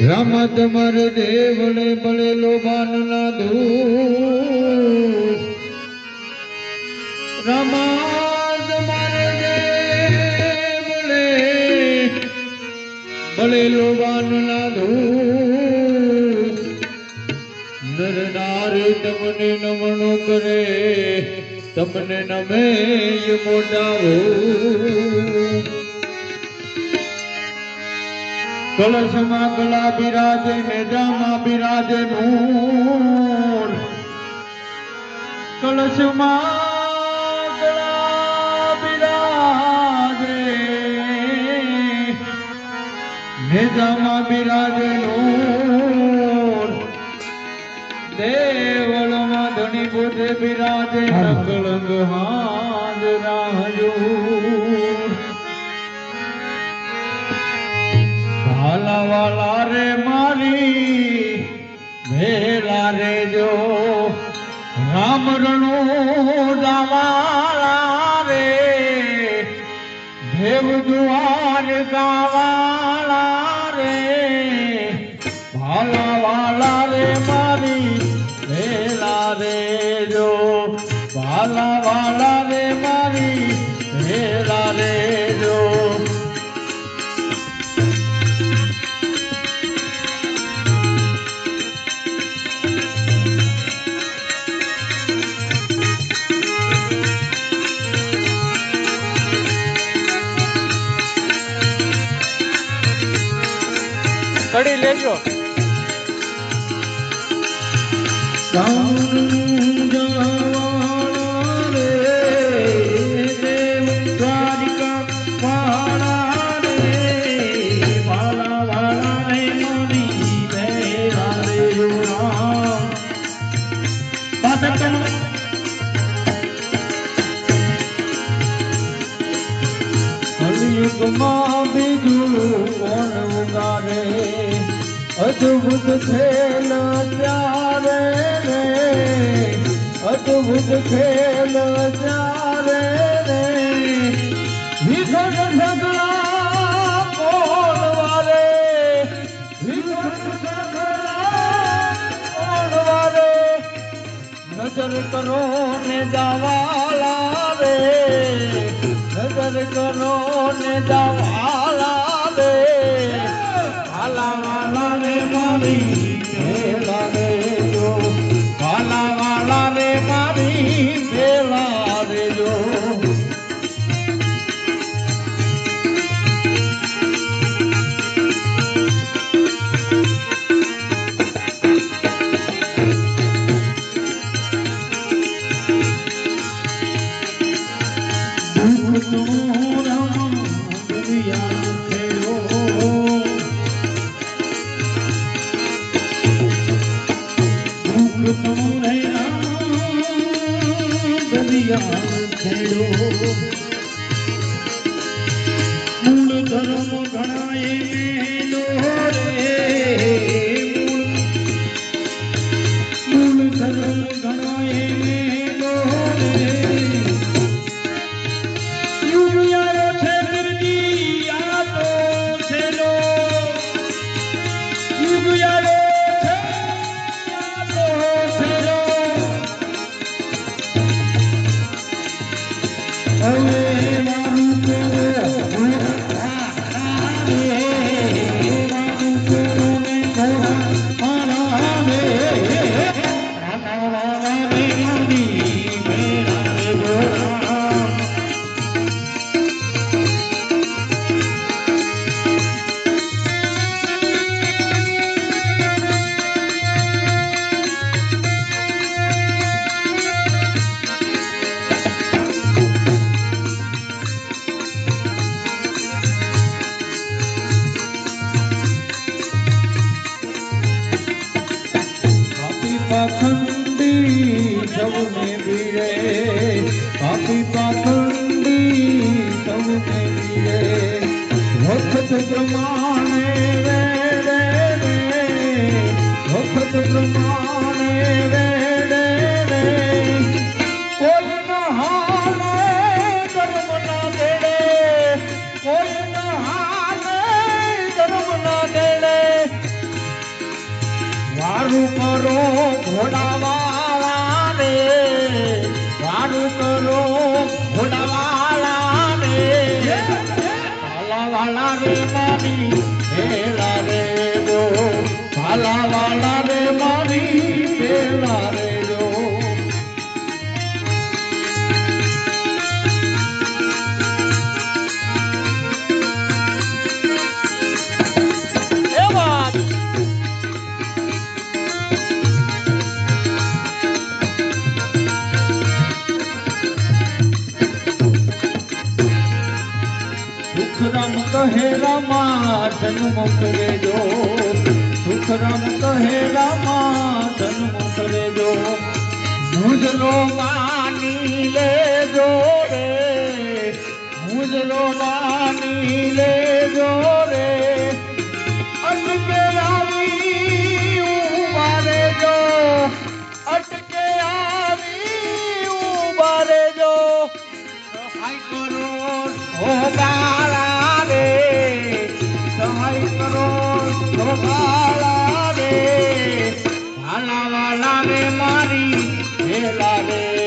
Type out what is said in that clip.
રમત મર દેવળે બળે લોબાન ના દૂર રમત મર દેવળે બળે લોબાન ના દૂર નર નારી તમને નમણો કરે તમને નમે મોટાવો કળશમાં કલા બિરાજે મેજામાં બિરાજે નૂર કળશમાં કલા બિરાજે મેજામાં બિરાજે નૂર દેવળમાં ધણી પોતે બિરાજે નકળંગ હાજરા હજૂર વાલા રે મારી ભેલા રે જો રામ રણો દાવાળા રે દેવ જુવાર ગાવાળા રે વાલા રે મારી ભેલા રે જો વાલા રે મારી ભેલા રે જો કડી લેજો બીજું કોણ ઉગારે અદભુત ખેલ ત્યારે રે અદભુત ખેલ ત્યારે રે વિઘન ઝગડા કોણ વારે વિઘન ઝગડા કોણ વારે નજર કરો ને જાવાલા રે નજર કરો ને જાવાલા રે વાલા રે મારી ભેલા રે જો વાલા રે મારી ભેલા રે જો મૂળ ધર્મ ઘણાએ મેલો રે મૂળ ધર્મ ઘણાએ મેલો રે યુગ આવ્યો છે બિરજી આ તો છેલો યુગ આવ્યો છે આ તો છેલો હવે પાખંડી સૌને ભીડે પાપી પાખંડી સૌને ભીડે વખત પ્રમાણે વેડે રે વખત પ્રમાણે વેડે રે કોઈ ન હાલે ધર્મ ના દેડે કોઈ ન હાલે ધર્મ ના દેડે વારું કરો ઘોડાવાળા રે વારું કરો ઘોડાવાળા રે ભાલાવાળા રે મારી ભેળા રે જો ભાલાવાળા રે મારી ભેળા રે જો એ વાત સુખરામ કહે રામા જન્મ કરેજો સુખરામ કહે રામા જન્મ કરેજો મુજરો માની લેજો રે મુજરો માની લેજો રે અટકે આવી ઉભા રેજો અટકે આવી ઉભા રેજો સહાય કરો ઓ બાળા રે સહાય કરો ઓ બાળા રે ભાલાવાળા રે મારી ભેલા રે